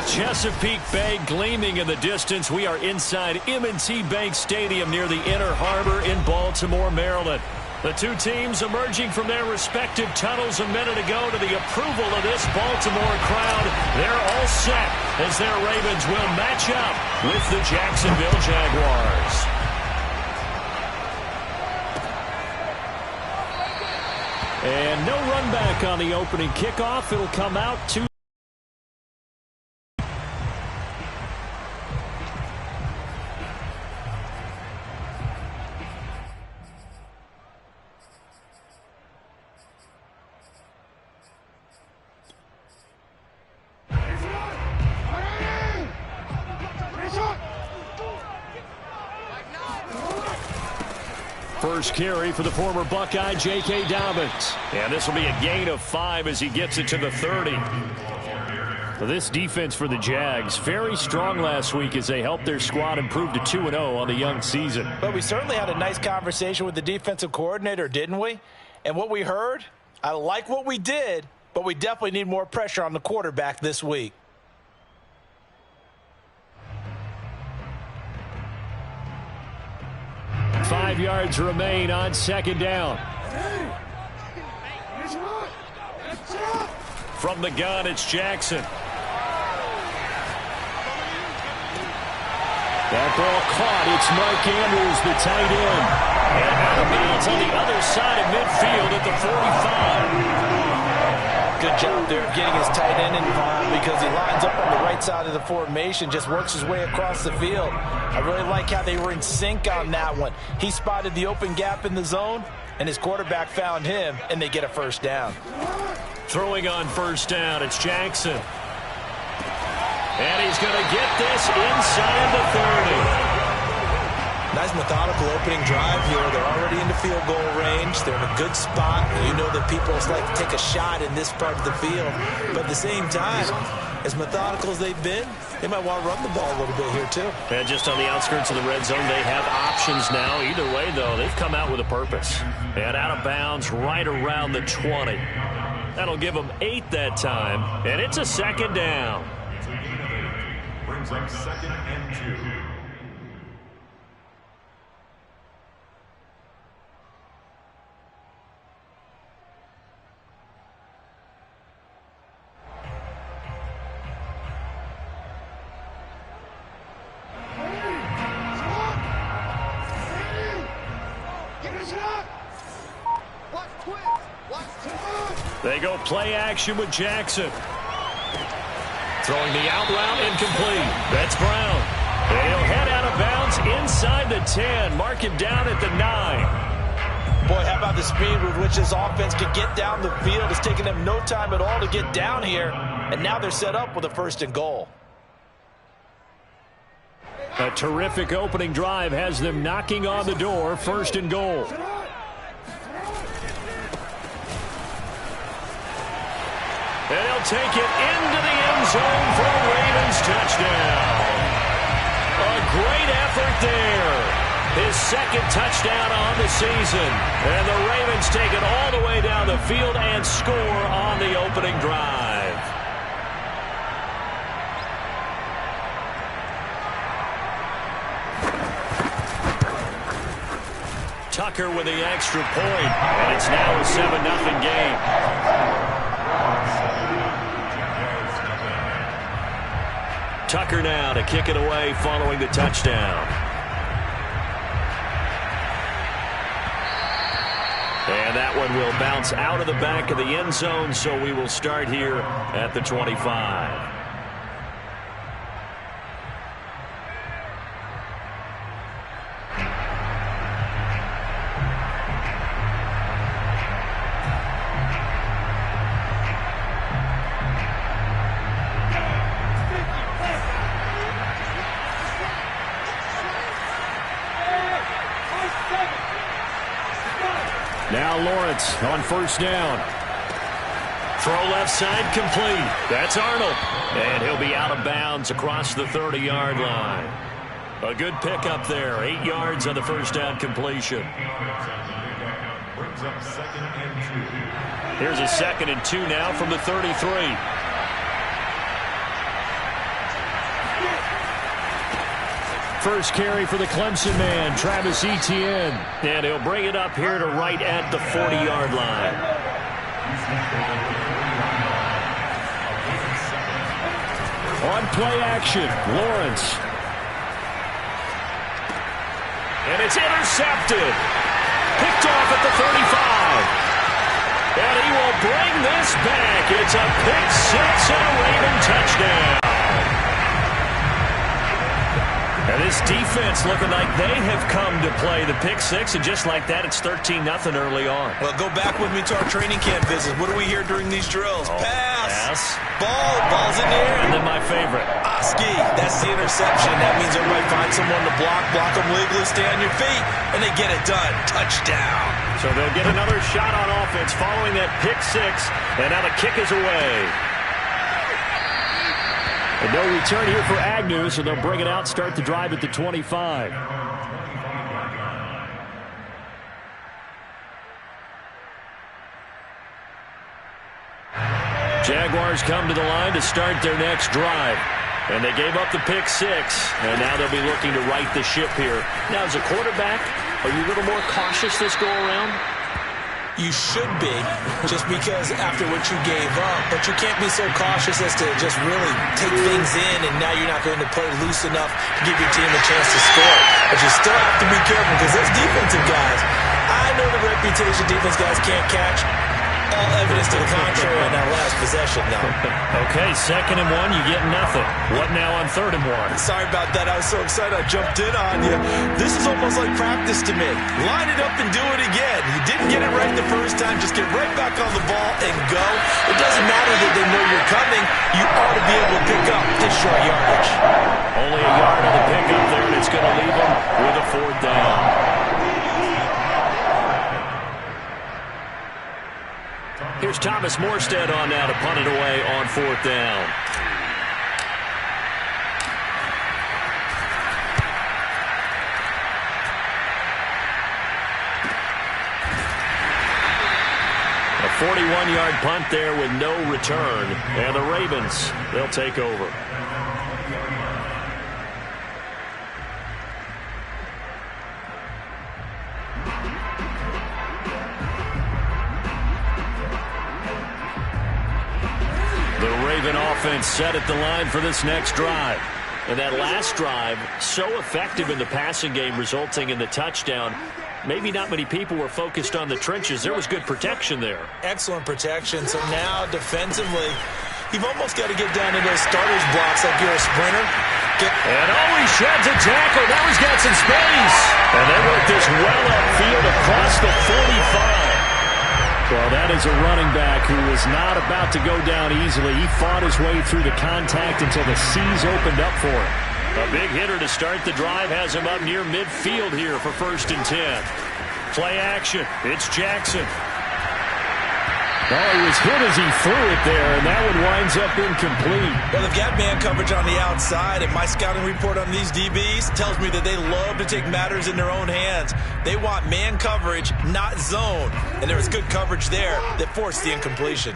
Chesapeake Bay gleaming in the distance. We are inside M&T Bank Stadium near the Inner Harbor in Baltimore, Maryland. The two teams emerging from their respective tunnels a minute ago to the approval of this Baltimore crowd. They're all set as their Ravens will match up with the Jacksonville Jaguars. And no run back on the opening kickoff. It'll come out to first carry for the former Buckeye, J.K. Dobbins. And this will be a gain of 5 as he gets it to the 30. This defense for the Jags, very strong last week as they helped their squad improve to 2-0 on the young season. But we certainly had a nice conversation with the defensive coordinator, didn't we? And what we heard, I like what we did, but we definitely need more pressure on the quarterback this week. Five yards remain on second down. From the gun, it's Jackson. That ball caught. It's Mark Andrews, the tight end. And out of bounds on the other side of midfield at the 45. Good job there of getting his tight end involved because he lines up on the right side of the formation, just works his way across the field. I really like how they were in sync on that one. He spotted the open gap in the zone, and his quarterback found him, and they get a first down. Throwing on first down, it's Jackson. And he's going to get this inside the 30. Nice methodical opening drive here. They're already in the field goal range. They're in a good spot. You know that people like to take a shot in this part of the field. But at the same time, as methodical as they've been, they might want to run the ball a little bit here too. And just on the outskirts of the red zone, they have options now. Either way, though, they've come out with a purpose. And out of bounds right around the 20. That'll give them 8 that time. And it's a second down. Brings up 2nd and 2. They go play action with Jackson. Throwing the out route incomplete. That's Brown. They'll head out of bounds inside the 10. Mark him down at the 9. Boy, how about the speed with which this offense could get down the field? It's taken them no time at all to get down here. And now they're set up with a 1st and goal. A terrific opening drive has them knocking on the door. 1st and goal. And he'll take it into the end zone for a Ravens touchdown. A great effort there. His 2nd touchdown on the season. And the Ravens take it all the way down the field and score on the opening drive. Tucker with the extra point. And it's now a 7-0 game. Tucker now to kick it away following the touchdown. And that one will bounce out of the back of the end zone, so we will start here at the 25. Now Lawrence on first down. Throw left side complete. That's Arnold. And he'll be out of bounds across the 30-yard line. A good pickup there. 8 yards on the first down completion. Brings up 2nd and 2. Here's a 2nd and 2 now from the 33. First carry for the Clemson man, Travis Etienne. And he'll bring it up here to right at the 40-yard line. On play action, Lawrence. And it's intercepted. Picked off at the 35. And he will bring this back. It's a pick six and a Raven touchdown. And this defense looking like they have come to play the pick six, and just like that, it's 13-0 early on. Well, go back with me to our training camp visits. What do we hear during these drills? Pass. Ball's in the air. And then my favorite. Oski, that's the interception. That means everybody finds someone to block them legally, stay on your feet, and they get it done. Touchdown. So they'll get another shot on offense following that pick six, and now the kick is away. And no return here for Agnew, so they'll bring it out, start the drive at the 25. Jaguars come to the line to start their next drive. And they gave up the pick six, and now they'll be looking to right the ship here. Now, as a quarterback, are you a little more cautious this go-around? You should be, just because after what you gave up. But you can't be so cautious as to just really take things in, and now you're not going to play loose enough to give your team a chance to score. But you still have to be careful, because those defensive guys, I know the reputation defense guys can't catch. All evidence to the contrary on that last possession, though. Okay, 2nd and 1, you get nothing. What now on 3rd and 1? Sorry about that. I was so excited I jumped in on you. This is almost like practice to me. Line it up and do it again. You didn't get it right the first time. Just get right back on the ball and go. It doesn't matter that they know you're coming. You ought to be able to pick up this short yardage. Only a yard on the pickup there, and it's going to leave them with a 4th down. Here's Thomas Morstead on now to punt it away on 4th down. A 41-yard punt there with no return. And the Ravens, they'll take over. Offense set at the line for this next drive. And that last drive, so effective in the passing game, resulting in the touchdown. Maybe not many people were focused on the trenches. There was good protection there. Excellent protection. So now defensively, you've almost got to get down to those starters blocks like you're a sprinter. And he shreds a tackle. Now he's got some space. And they work this well upfield across the 45. Well, that is a running back who is not about to go down easily. He fought his way through the contact until the seas opened up for him. A big hitter to start the drive has him up near midfield here for 1st and 10. Play action. It's Jackson. Oh, he was hit as he threw it there, and that one winds up incomplete. Well, they've got man coverage on the outside, and my scouting report on these DBs tells me that they love to take matters in their own hands. They want man coverage, not zone. And there was good coverage there that forced the incompletion.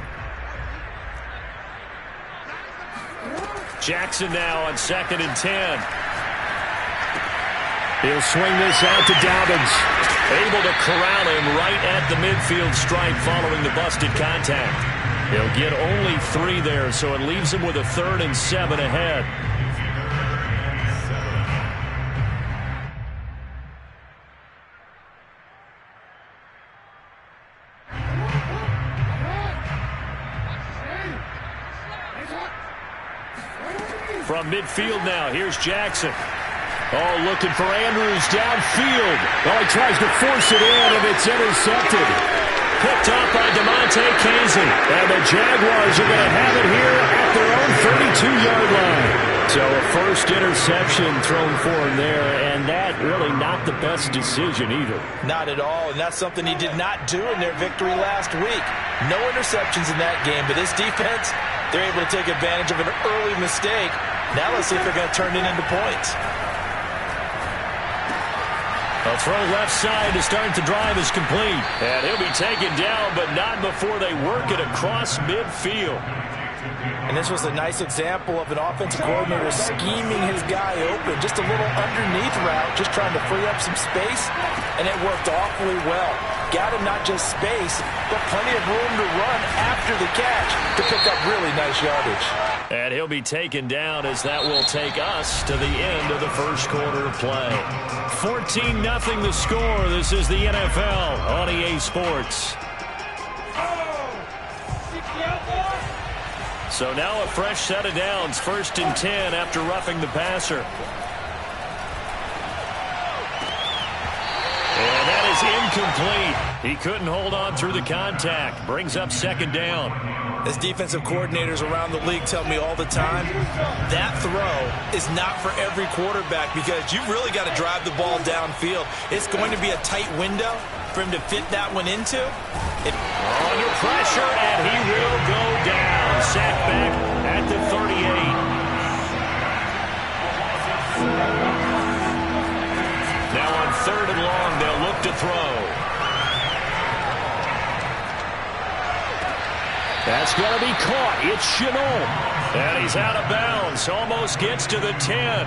Jackson now on 2nd and 10. He'll swing this out to Dobbins. Able to corral him right at the midfield stripe following the busted contact. He'll get only 3 there, so it leaves him with a 3rd and 7 ahead. From midfield now, here's Jackson. Oh, looking for Andrews downfield. Oh, he tries to force it in, and it's intercepted. Picked up by DeMonte Casey. And the Jaguars are going to have it here at their own 32-yard line. So a first interception thrown for him there, and that really not the best decision either. Not at all, and that's something he did not do in their victory last week. No interceptions in that game, but this defense, they're able to take advantage of an early mistake. Now let's see if they're going to turn it into points. A throw left side to start the drive is complete. And he'll be taken down, but not before they work it across midfield. And this was a nice example of an offensive coordinator scheming his guy open. Just a little underneath route, just trying to free up some space, and it worked awfully well. Got him not just space, but plenty of room to run after the catch to pick up really nice yardage. And he'll be taken down as that will take us to the end of the first quarter of play. 14-0 the score. This is the NFL on EA Sports. So now a fresh set of downs, 1st and 10 after roughing the passer. And that is incomplete. He couldn't hold on through the contact. Brings up 2nd down. As defensive coordinators around the league tell me all the time, that throw is not for every quarterback because you've really got to drive the ball downfield. It's going to be a tight window for him to fit that one into. Under pressure, and he will go down. Sacked back at the 38. Now on 3rd and long, they'll look to throw. That's going to be caught. It's Chenot. And he's out of bounds. Almost gets to the 10.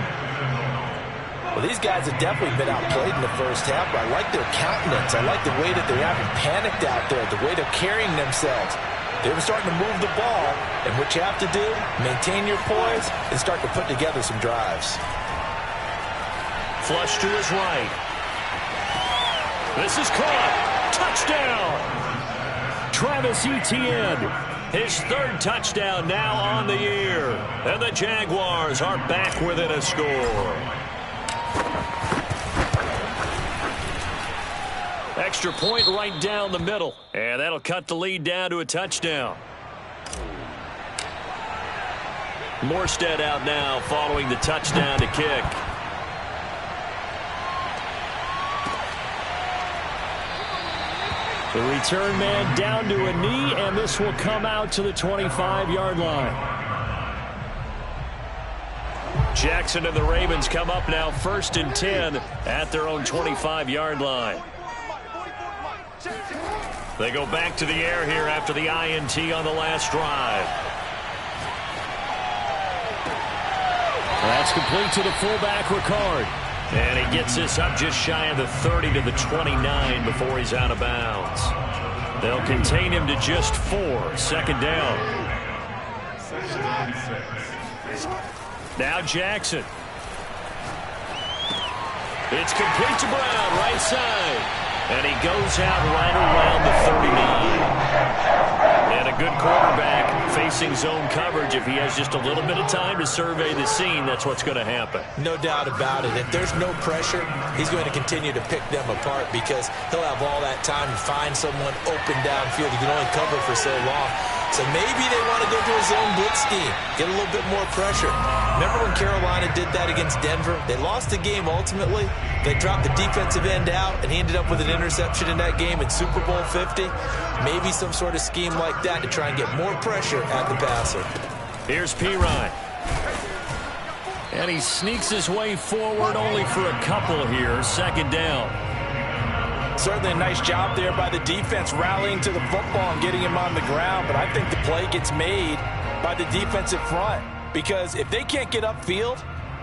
Well, these guys have definitely been outplayed in the first half, but I like their countenance. I like the way that they haven't panicked out there, the way they're carrying themselves. They were starting to move the ball, and what you have to do, maintain your poise and start to put together some drives. Flush to his right. This is caught. Touchdown. Travis Etienne. His 3rd touchdown now on the year. And the Jaguars are back within a score. Extra point right down the middle. And that'll cut the lead down to a touchdown. Morstead out now following the touchdown to kick. The return man down to a knee, and this will come out to the 25-yard line. Jackson and the Ravens come up now 1st and 10 at their own 25-yard line. They go back to the air here after the INT on the last drive. That's complete to the fullback, Ricard. And he gets this up just shy of the 30 to the 29 before he's out of bounds. They'll contain him to just 4. 2nd down. Now Jackson. It's complete to Brown, right side. And he goes out right around the 39. And a good quarterback facing zone coverage. If he has just a little bit of time to survey the scene, that's what's going to happen. No doubt about it. If there's no pressure, he's going to continue to pick them apart because he'll have all that time to find someone open downfield. He can only cover for so long. So maybe they want to go to a zone blitz scheme, get a little bit more pressure. Remember when Carolina did that against Denver? They lost the game ultimately. They dropped the defensive end out, and he ended up with an interception in that game in Super Bowl 50. Maybe some sort of scheme like that to try and get more pressure at the passer. Here's Pirine. And he sneaks his way forward only for a couple here. 2nd down. Certainly a nice job there by the defense rallying to the football and getting him on the ground, but I think the play gets made by the defensive front because if they can't get upfield,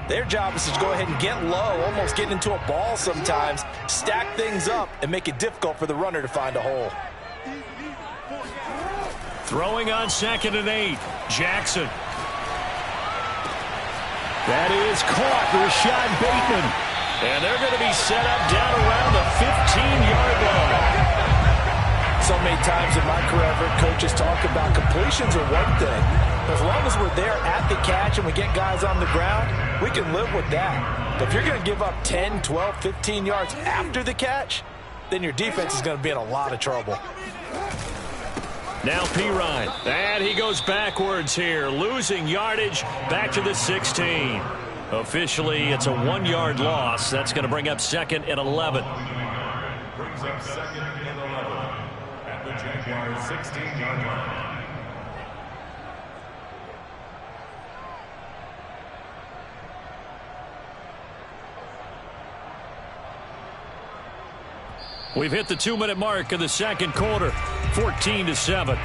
their job is to go ahead and get low, almost get into a ball sometimes, stack things up, and make it difficult for the runner to find a hole. Throwing on 2nd and 8, Jackson. That is caught, Rashad Bateman. And they're going to be set up down around the 15-yard line. So many times in my career, I've heard coaches talk about completions are one thing. But as long as we're there at the catch and we get guys on the ground, we can live with that. But if you're going to give up 10, 12, 15 yards after the catch, then your defense is going to be in a lot of trouble. Now Pirine. And he goes backwards here, losing yardage back to the 16. Officially, it's a 1-yard loss. That's going to bring up 2nd and 11. Brings up 2nd and 11 at the Jaguars' 16-yard line. We've hit the 2-minute mark of the 2nd quarter, 14-7.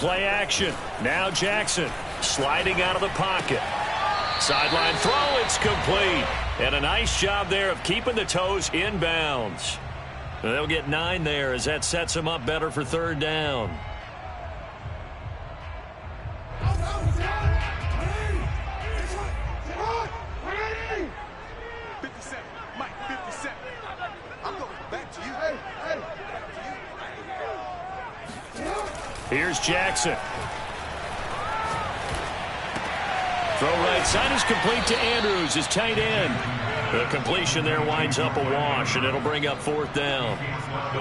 Play action. Now Jackson sliding out of the pocket. Sideline throw, it's complete. And a nice job there of keeping the toes in bounds. They'll get 9 there as that sets them up better for third down. Here's Jackson. Throw right side is complete to Andrews, his tight end. The completion there winds up a wash, and it'll bring up fourth down.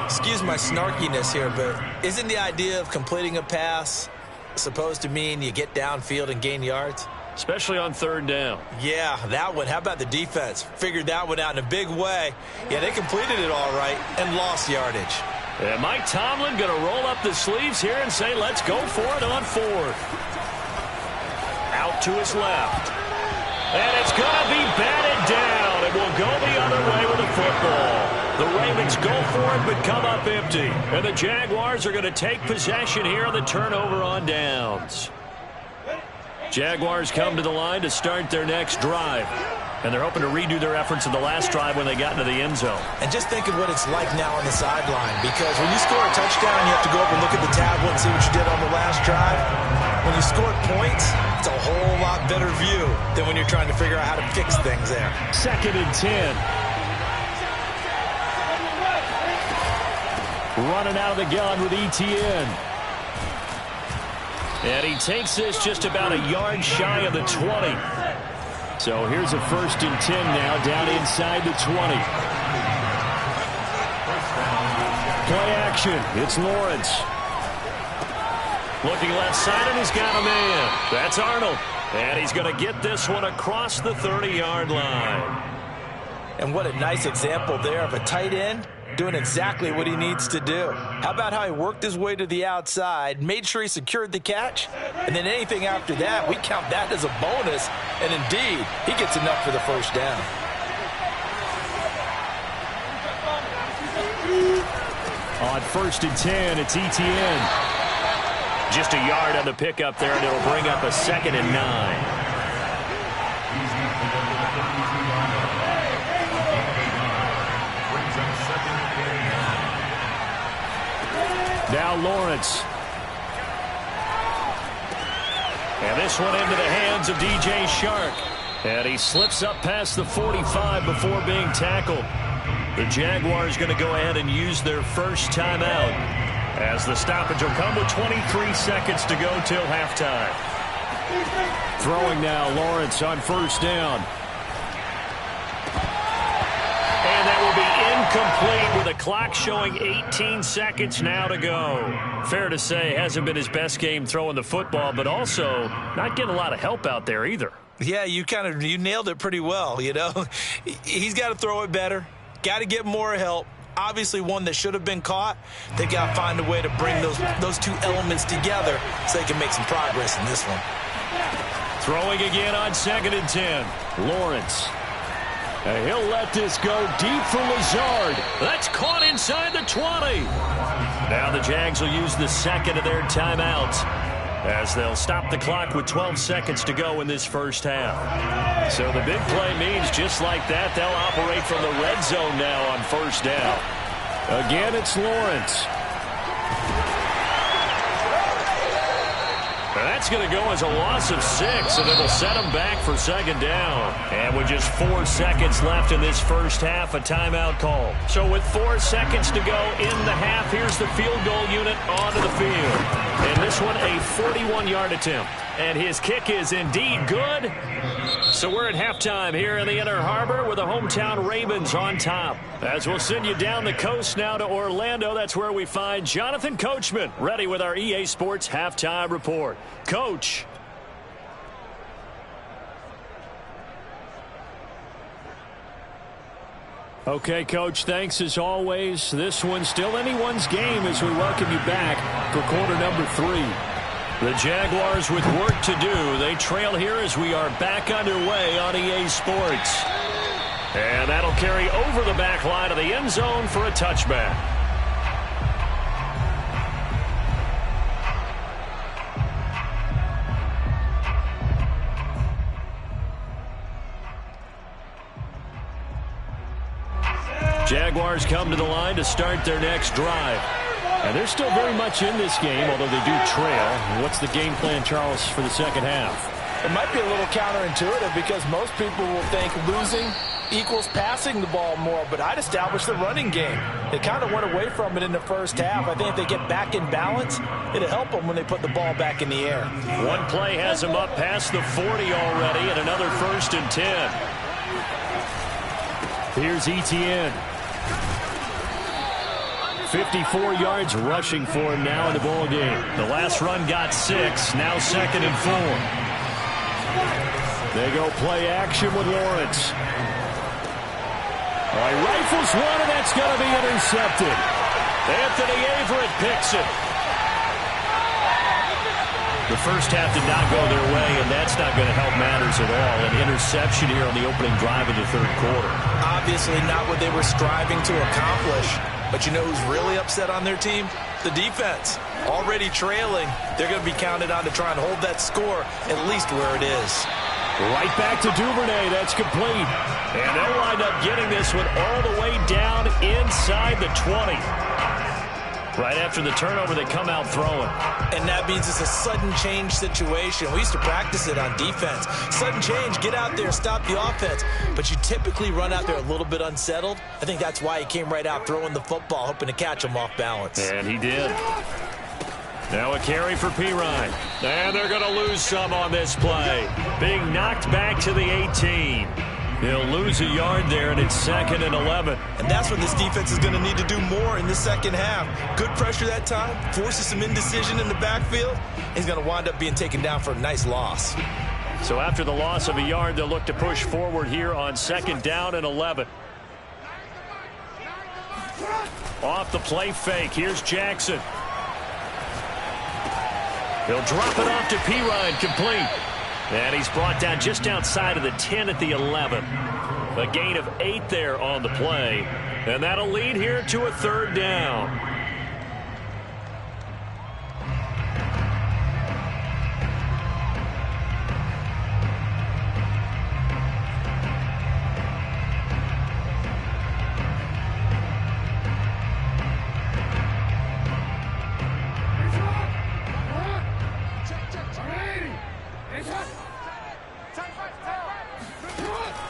Excuse my snarkiness here, but isn't the idea of completing a pass supposed to mean you get downfield and gain yards? Especially on third down. Yeah, that one. How about the defense? Figured that one out in a big way. Yeah, they completed it all right and lost yardage. And Mike Tomlin going to roll up the sleeves here and say, let's go for it on fourth. Out to his left. And it's going to be batted down. It will go the other way with the football. The Ravens go for it but come up empty. And the Jaguars are going to take possession here on the turnover on downs. Jaguars come to the line to start their next drive. And they're hoping to redo their efforts in the last drive when they got into the end zone. And just think of what it's like now on the sideline. Because when you score a touchdown, you have to go up and look at the tablet and see what you did on the last drive. When you score points, it's a whole lot better view than when you're trying to figure out how to fix things there. 2nd and 10. Running out of the gun with ETN. And he takes this just about a yard shy of the 20. So here's a 1st and 10 now down inside the 20. Play action. It's Lawrence. Looking left side, and he's got a man. That's Arnold. And he's going to get this one across the 30-yard line. And what a nice example there of a tight end doing exactly what he needs to do. How about how he worked his way to the outside, made sure he secured the catch, and then anything after that, we count that as a bonus, and indeed, he gets enough for the first down. On 1st and 10, it's ETN. Just a yard on the pickup there, and it'll bring up a 2nd and 9. Now Lawrence. And this one into the hands of DJ Shark. And he slips up past the 45 before being tackled. The Jaguars going to go ahead and use their first timeout, as the stoppage will come with 23 seconds to go till halftime. Throwing now, Lawrence on 1st down. And that will be incomplete with a clock showing 18 seconds now to go. Fair to say, hasn't been his best game throwing the football, but also not getting a lot of help out there either. Yeah, you nailed it pretty well, you know. He's got to throw it better, got to get more help. Obviously one that should have been caught. They got to find a way to bring those two elements together so they can make some progress in this one. Throwing again on 2nd and 10. Lawrence. And he'll let this go deep for Lazard. That's caught inside the 20. Now the Jags will use the 2nd of their timeouts, as they'll stop the clock with 12 seconds to go in this first half. So the big play means just like that, they'll operate from the red zone now on 1st down. Again, it's Lawrence. That's going to go as a loss of 6, and it'll set them back for 2nd down. And with just 4 seconds left in this first half, a timeout call. So with 4 seconds to go in the half, here's the field goal unit onto the field. And this one, a 41-yard attempt. And his kick is indeed good. So we're at halftime here in the Inner Harbor with the hometown Ravens on top. As we'll send you down the coast now to Orlando, that's where we find Jonathan Coachman ready with our EA Sports Halftime Report. Coach. Okay, Coach, thanks as always. This one's still anyone's game as we welcome you back for quarter number 3. The Jaguars with work to do. They trail here as we are back underway on EA Sports. And that'll carry over the back line of the end zone for a touchback. Jaguars come to the line to start their next drive. And they're still very much in this game, although they do trail. What's the game plan, Charles, for the second half? It might be a little counterintuitive because most people will think losing equals passing the ball more, but I'd establish the running game. They kind of went away from it in the first half. I think if they get back in balance, it'll help them when they put the ball back in the air. One play has them up past the 40 already, and another 1st and 10. Here's Etienne. 54 yards rushing for him now in the ball game. The last run got 6, now 2nd and 4. They go play action with Lawrence. All right, rifles one, and that's going to be intercepted. Anthony Averett picks it. The first half did not go their way, and that's not going to help matters at all. An interception here on the opening drive of the third quarter. Obviously not what they were striving to accomplish. But you know who's really upset on their team? The defense. Already trailing. They're going to be counted on to try and hold that score at least where it is. Right back to Duvernay. That's complete. And they'll wind up getting this one all the way down inside the 20. Right after the turnover, they come out throwing. And that means it's a sudden change situation. We used to practice it on defense. Sudden change, get out there, stop the offense. But you typically run out there a little bit unsettled. I think that's why he came right out throwing the football, hoping to catch him off balance. And he did. Now a carry for Pirine. And they're going to lose some on this play. Being knocked back to the 18. He'll lose a yard there, and it's 2nd and 11. And that's what this defense is going to need to do more in the second half. Good pressure that time, forces some indecision in the backfield. He's going to wind up being taken down for a nice loss. So after the loss of a yard, they'll look to push forward here on 2nd down and 11. Off the play fake, here's Jackson. He'll drop it off to Pirine, complete. And he's brought down just outside of the 10 at the 11. A gain of 8 there on the play. And that'll lead here to a 3rd down.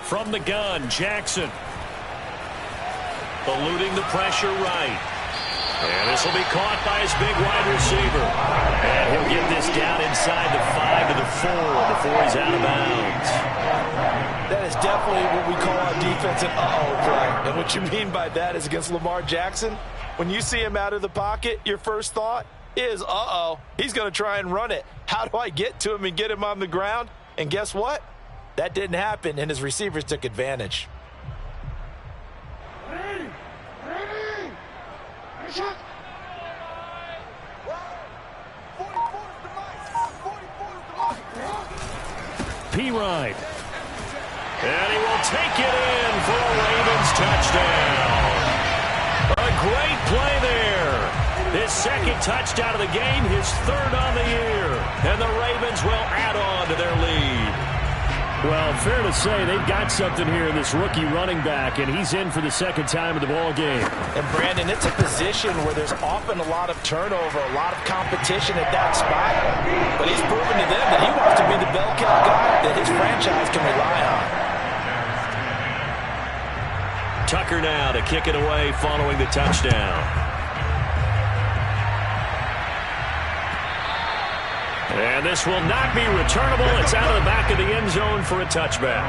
From the gun, Jackson. Eluding the pressure right. And this will be caught by his big wide receiver. And he'll get this down inside the 5 to the 4 before he's out of bounds. That is definitely what we call on defense an uh-oh play. And what you mean by that is against Lamar Jackson, when you see him out of the pocket, your first thought is, uh-oh, he's going to try and run it. How do I get to him and get him on the ground? And guess what? That didn't happen, and his receivers took advantage. Pirine. And he will take it in for a Ravens touchdown. A great play there. His 2nd touchdown of the game, his 3rd on the year. And the Ravens will add on to their lead. Well, fair to say they've got something here in this rookie running back, and he's in for the 2nd time of the ball game. And, Brandon, it's a position where there's often a lot of turnover, a lot of competition at that spot. But he's proven to them that he wants to be the bell cow guy that his franchise can rely on. Tucker now to kick it away following the touchdown. And this will not be returnable. It's out of the back of the end zone for a touchback.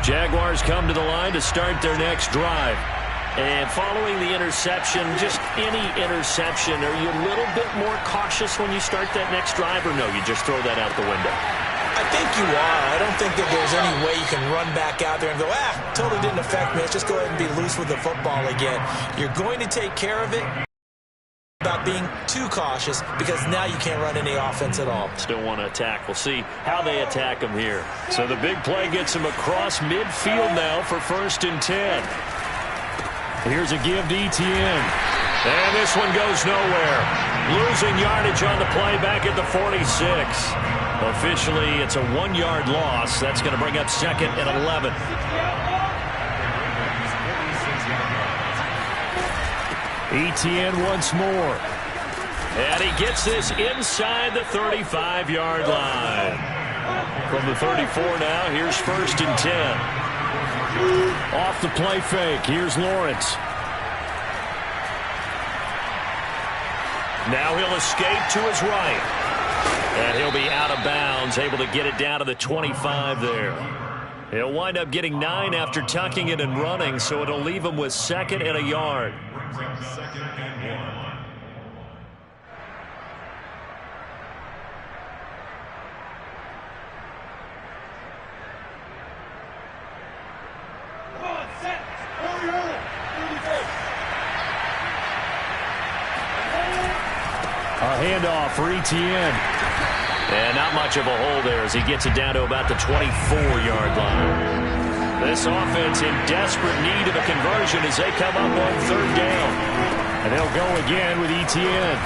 Jaguars come to the line to start their next drive. And following the interception, just any interception, are you a little bit more cautious when you start that next drive, or no, you just throw that out the window? I think you are. I don't think that there's any way you can run back out there and go, totally didn't affect me. Let's just go ahead and be loose with the football again. You're going to take care of it about being too cautious because now you can't run any offense at all. Still want to attack. We'll see how they attack him here. So the big play gets him across midfield now for 1st and 10. Here's a give to Etienne. And this one goes nowhere. Losing yardage on the play back at the 46. Officially, it's a 1-yard loss. That's going to bring up 2nd and 11. Etienne once more. And he gets this inside the 35-yard line. From the 34 now, here's 1st and 10. Off the play fake, here's Lawrence. Now he'll escape to his right. And he'll be out of bounds, able to get it down to the 25 there. He'll wind up getting 9 after tucking it and running, so it'll leave him with 2nd and a yard. A handoff for Etienne. And not much of a hole there as he gets it down to about the 24-yard line. This offense in desperate need of a conversion as they come up on 3rd down. And they'll go again with Etienne.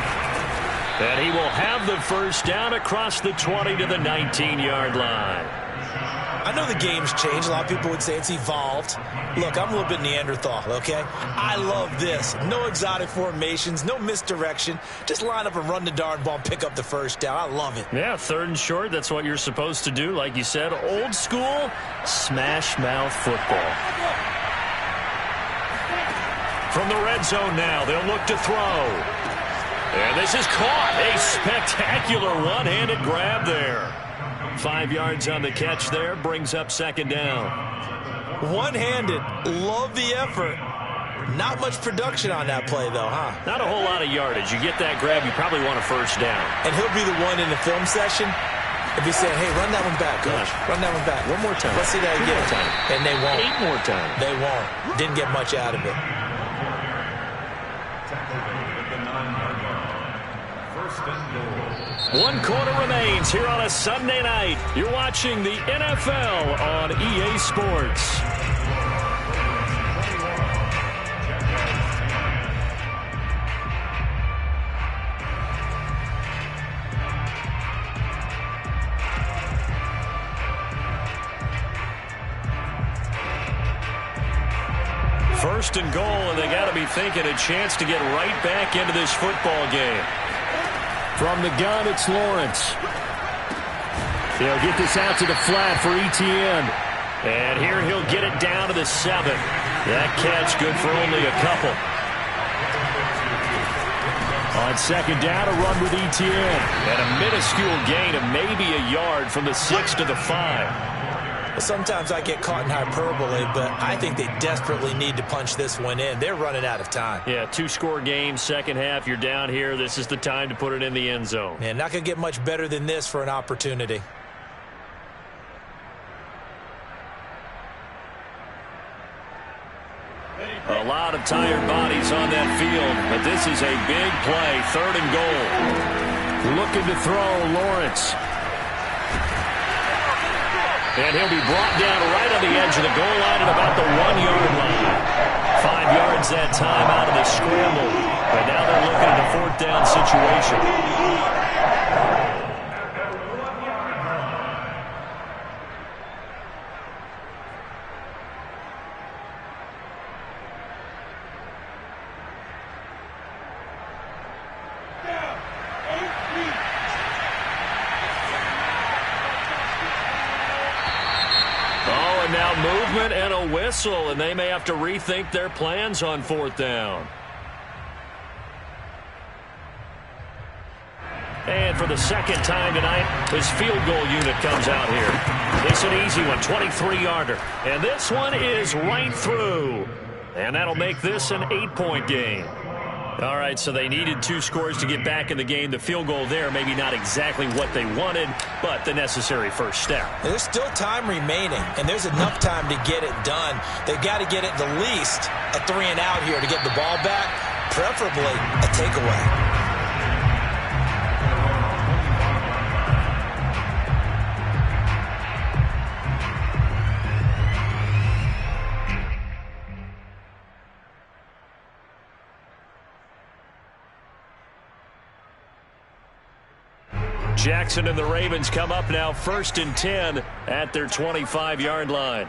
And he will have the 1st down across the 20 to the 19-yard line. I know the game's changed. A lot of people would say it's evolved. Look, I'm a little bit Neanderthal, okay? I love this. No exotic formations, no misdirection. Just line up and run the darn ball and pick up the 1st down. I love it. Yeah, 3rd and short, that's what you're supposed to do. Like you said, old school, smash mouth football. From the red zone now, they'll look to throw. And this is caught. A spectacular one-handed grab there. 5 yards on the catch there, brings up 2nd down. One-handed, love the effort. Not much production on that play, though, huh? Not a whole lot of yardage. You get that grab, you probably want a 1st down. And he'll be the one in the film session if he said, hey, run that one back, coach. Run that one back. One more time. Let's see that again. And they won't. 8 more times. They won't. Didn't get much out of it. One quarter remains here on a Sunday night. You're watching the NFL on EA Sports. First and goal, and they got to be thinking a chance to get right back into this football game. From the gun, it's Lawrence. He'll get this out to the flat for Etienne. And here he'll get it down to the 7. That catch good for only a couple. On 2nd down, a run with Etienne. And a minuscule gain of maybe a yard from the 6 to the 5. Well, sometimes I get caught in hyperbole, but I think they desperately need to punch this one in. They're running out of time. Yeah, 2-score game, second half, you're down here. This is the time to put it in the end zone. Man, not going to get much better than this for an opportunity. A lot of tired bodies on that field, but this is a big play, 3rd and goal. Looking to throw, Lawrence. And he'll be brought down right on the edge of the goal line at about the 1-yard line. 5 yards that time out of the scramble. But now they're looking at a 4th down situation. Now movement and a whistle, and they may have to rethink their plans on 4th down. And for the 2nd time tonight, his field goal unit comes out here. It's an easy one, 23-yarder. And this one is right through. And that'll make this an 8-point game. All right, so they needed 2 scores to get back in the game. The field goal there, maybe not exactly what they wanted, but the necessary first step. There's still time remaining, and there's enough time to get it done. They've got to get it the least a 3 and out here to get the ball back, preferably a takeaway. Jackson and the Ravens come up now 1st and 10 at their 25-yard line.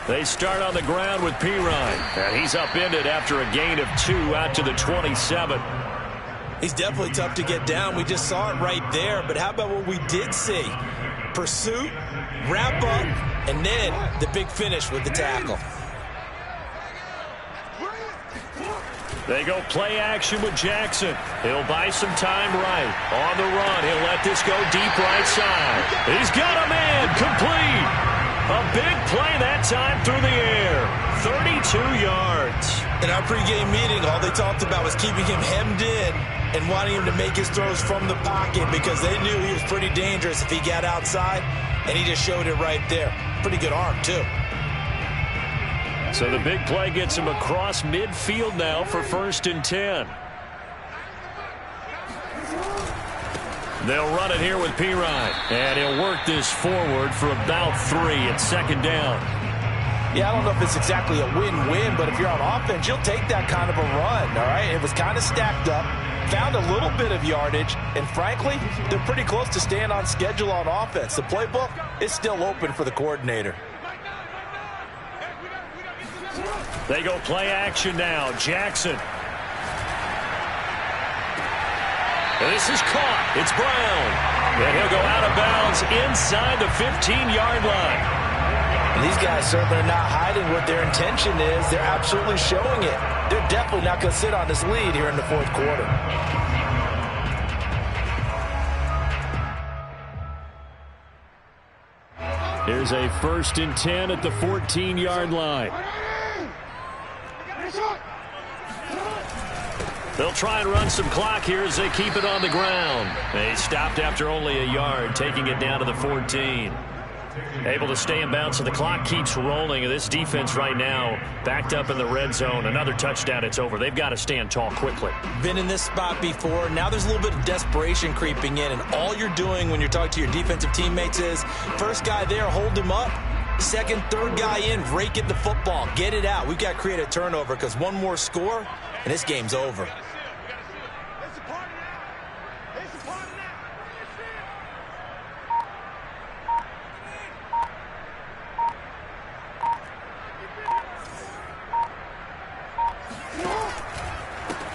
They start on the ground with Pirine. And he's upended after a gain of 2 out to the 27. He's definitely tough to get down. We just saw it right there. But how about what we did see? Pursuit, wrap up, and then the big finish with the tackle. They go play action with Jackson. He'll buy some time right. On the run, he'll let this go deep right side. He's got a man complete. A big play that time through the air. 32 yards. In our pregame meeting, all they talked about was keeping him hemmed in and wanting him to make his throws from the pocket because they knew he was pretty dangerous if he got outside, and he just showed it right there. Pretty good arm, too. So the big play gets him across midfield now for 1st and 10. They'll run it here with Pirine. And he'll work this forward for about 3 at 2nd down. Yeah, I don't know if it's exactly a win-win, but if you're on offense, you'll take that kind of a run, all right? It was kind of stacked up, found a little bit of yardage, and frankly, they're pretty close to staying on schedule on offense. The playbook is still open for the coordinator. They go play action now. Jackson. This is caught. It's Brown. And he'll go out of bounds inside the 15-yard line. And these guys certainly are not hiding what their intention is. They're absolutely showing it. They're definitely not going to sit on this lead here in the 4th quarter. Here's a 1st and 10 at the 14-yard line. They'll try and run some clock here as they keep it on the ground. They stopped after only a yard, taking it down to the 14. Able to stay in bounds, so the clock keeps rolling. And this defense right now backed up in the red zone. Another touchdown, it's over. They've got to stand tall quickly. Been in this spot before. Now there's a little bit of desperation creeping in. And all you're doing when you're talking to your defensive teammates is, first guy there, hold him up. Second, third guy in, rake at the football. Get it out. We've got to create a turnover because one more score, and this game's over.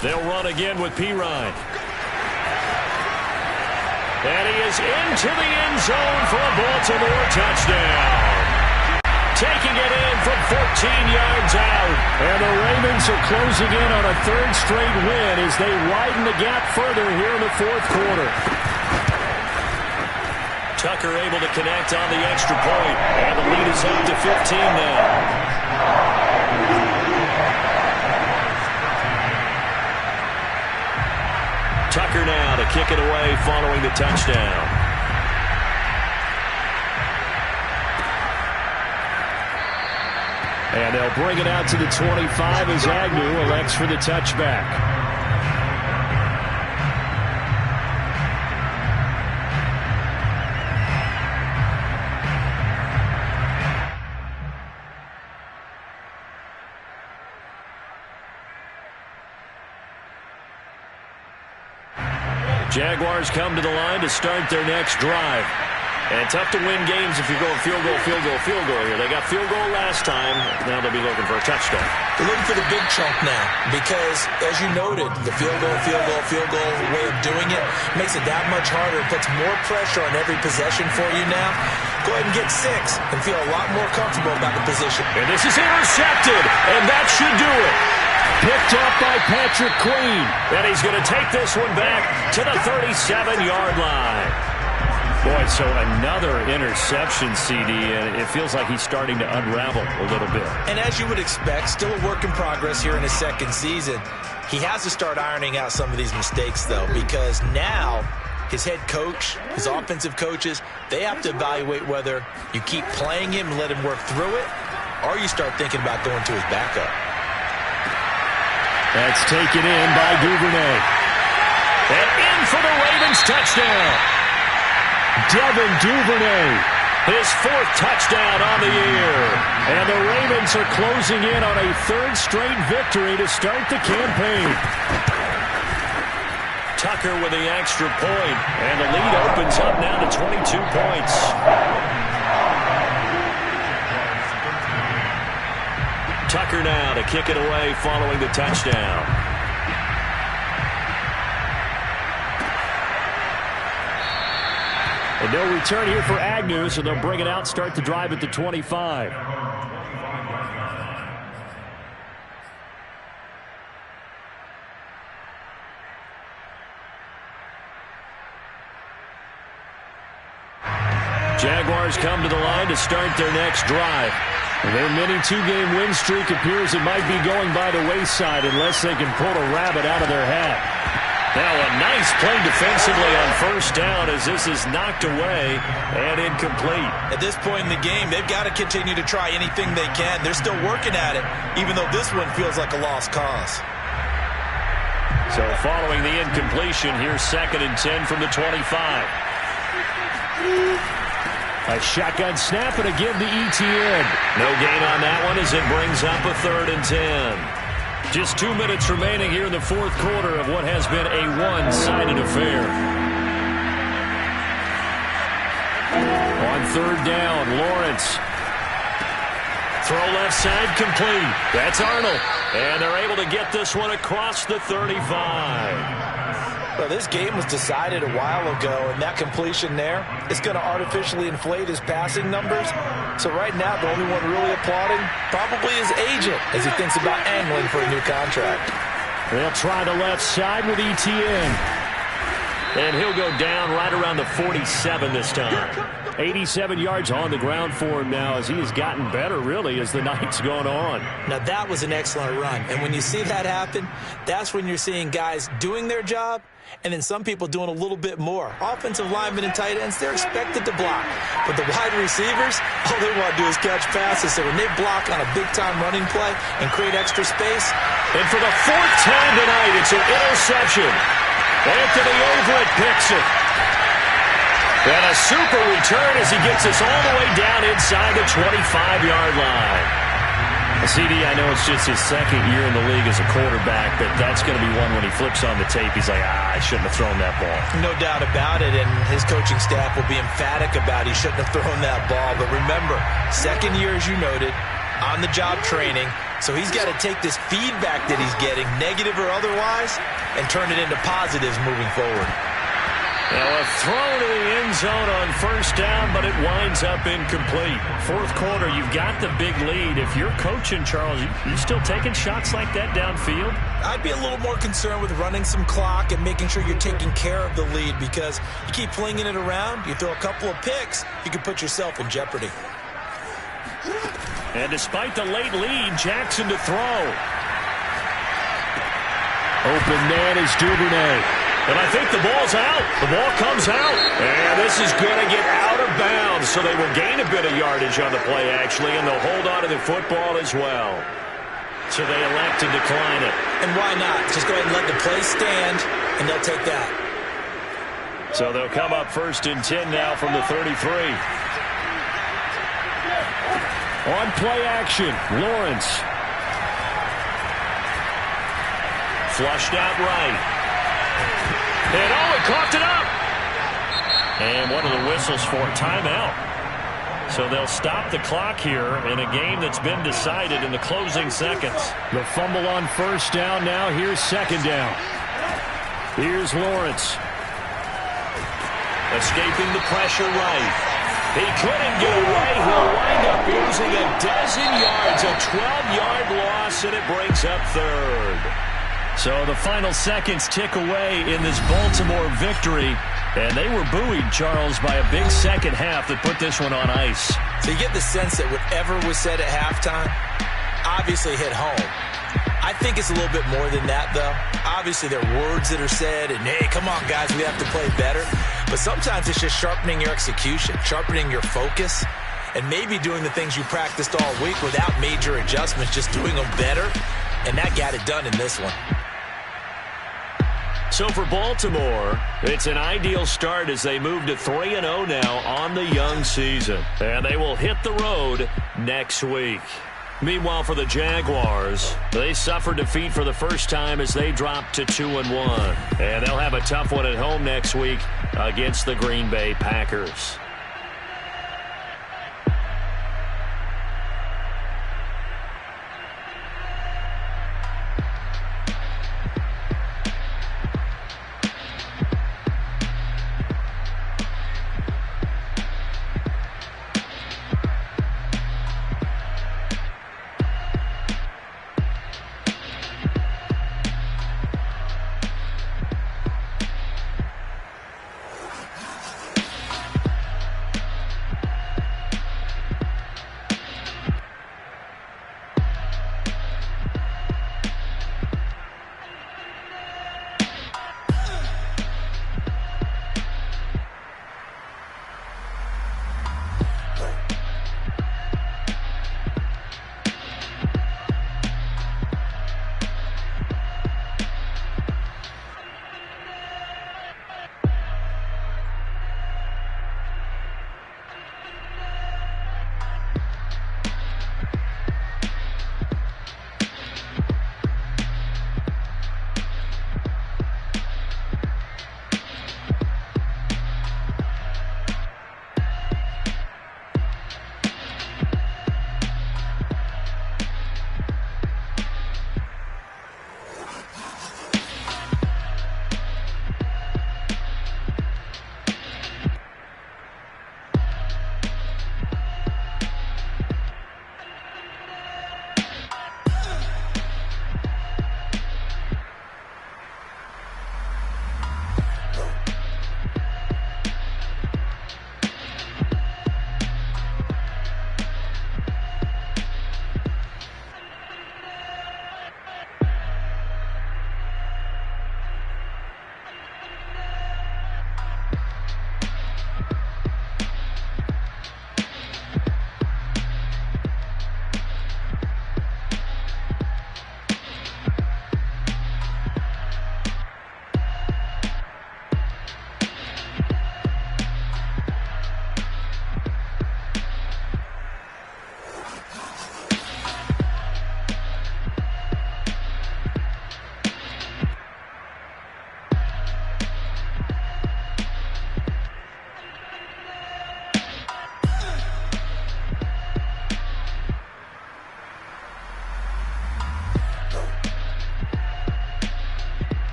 They'll run again with Pirine. And he is into the end zone for a Baltimore touchdown. Taking it in from 14 yards out. And the Ravens are closing in on a 3rd straight win as they widen the gap further here in the 4th quarter. Tucker able to connect on the extra point. And the lead is up to 15 now. Tucker now to kick it away following the touchdown. And they'll bring it out to the 25 as Agnew elects for the touchback. Jaguars come to the line to start their next drive. And tough to win games if you're going field goal, field goal, field goal here. They got field goal last time. Now they'll be looking for a touchdown. They're looking for the big chunk now because, as you noted, the field goal way of doing it makes it that much harder. It puts more pressure on every possession for you now. Go ahead and get 6 and feel a lot more comfortable about the position. And this is intercepted, and that should do it. Picked up by Patrick Queen. And he's going to take this one back to the 37-yard line. Boy, so another interception, CD, and it feels like he's starting to unravel a little bit. And as you would expect, still a work in progress here in his 2nd season. He has to start ironing out some of these mistakes, though, because now his head coach, his offensive coaches, they have to evaluate whether you keep playing him and let him work through it, or you start thinking about going to his backup. That's taken in by Duvernay. And in for the Ravens touchdown. Devin Duvernay, his 4th touchdown on the year. And the Ravens are closing in on a 3rd straight victory to start the campaign. Tucker with the extra point, and the lead opens up now to 22 points. Tucker now to kick it away following the touchdown. And no return here for Agnew, so they'll bring it out, start the drive at the 25. Jaguars come to the line to start their next drive. Their mini 2-game win streak appears it might be going by the wayside unless they can pull a rabbit out of their hat. Now a nice play defensively on 1st down as this is knocked away and incomplete. At this point in the game, they've got to continue to try anything they can. They're still working at it, even though this one feels like a lost cause. So following the incompletion, here's 2nd and 10 from the 25. A shotgun snap and a give to Etienne. No gain on that one as it brings up a 3rd and 10. Just 2 minutes remaining here in the 4th quarter of what has been a one-sided affair. On 3rd down, Lawrence. Throw left side complete. That's Arnold. And they're able to get this one across the 35. Well, this game was decided a while ago, and that completion there is going to artificially inflate his passing numbers. So right now, the only one really applauding probably his agent as he thinks about angling for a new contract. They'll try the left side with Etienne. And he'll go down right around the 47 this time. 87 yards on the ground for him now as he has gotten better, really, as the night's gone on. Now, that was an excellent run. And when you see that happen, that's when you're seeing guys doing their job and then some people doing a little bit more. Offensive linemen and tight ends, they're expected to block. But the wide receivers, all they want to do is catch passes. So when they block on a big-time running play and create extra space. And for the 4th time tonight, it's an interception. Anthony Overett picks it. And a super return as he gets us all the way down inside the 25-yard line. CD, I know it's just his 2nd year in the league as a quarterback, but that's going to be one when he flips on the tape. He's like, I shouldn't have thrown that ball. No doubt about it, and his coaching staff will be emphatic about he shouldn't have thrown that ball. But remember, 2nd year, as you noted, on-the-job training. So he's got to take this feedback that he's getting, negative or otherwise, and turn it into positives moving forward. Now a throw to the end zone on 1st down, but it winds up incomplete. 4th quarter, you've got the big lead. If you're coaching, Charles, you still taking shots like that downfield? I'd be a little more concerned with running some clock and making sure you're taking care of the lead because you keep flinging it around, you throw a couple of picks, you can put yourself in jeopardy. And despite the late lead, Jackson to throw. Open man is Duvernay. And I think the ball's out. The ball comes out. And this is going to get out of bounds. So they will gain a bit of yardage on the play, actually, and they'll hold on to the football as well. So they elect to decline it. And why not? Just go ahead and let the play stand, and they'll take that. So they'll come up 1st and 10 now from the 33. On play action, Lawrence. Flushed out right. And he coughed it up. And one of the whistles for a timeout. So they'll stop the clock here in a game that's been decided in the closing seconds. The fumble on 1st down now. Here's 2nd down. Here's Lawrence. Escaping the pressure right. He couldn't get away. He'll wind up losing a dozen yards. A 12-yard loss, and it brings up 3rd. So the final seconds tick away in this Baltimore victory. And they were buoyed, Charles, by a big second half that put this one on ice. So you get the sense that whatever was said at halftime obviously hit home. I think it's a little bit more than that, though. Obviously, there are words that are said, and, hey, come on, guys, we have to play better. But sometimes it's just sharpening your execution, sharpening your focus, and maybe doing the things you practiced all week without major adjustments, just doing them better. And that got it done in this one. So for Baltimore, it's an ideal start as they move to 3-0 now on the young season. And they will hit the road next week. Meanwhile, for the Jaguars, they suffered defeat for the first time as they dropped to 2-1. And they'll have a tough one at home next week against the Green Bay Packers.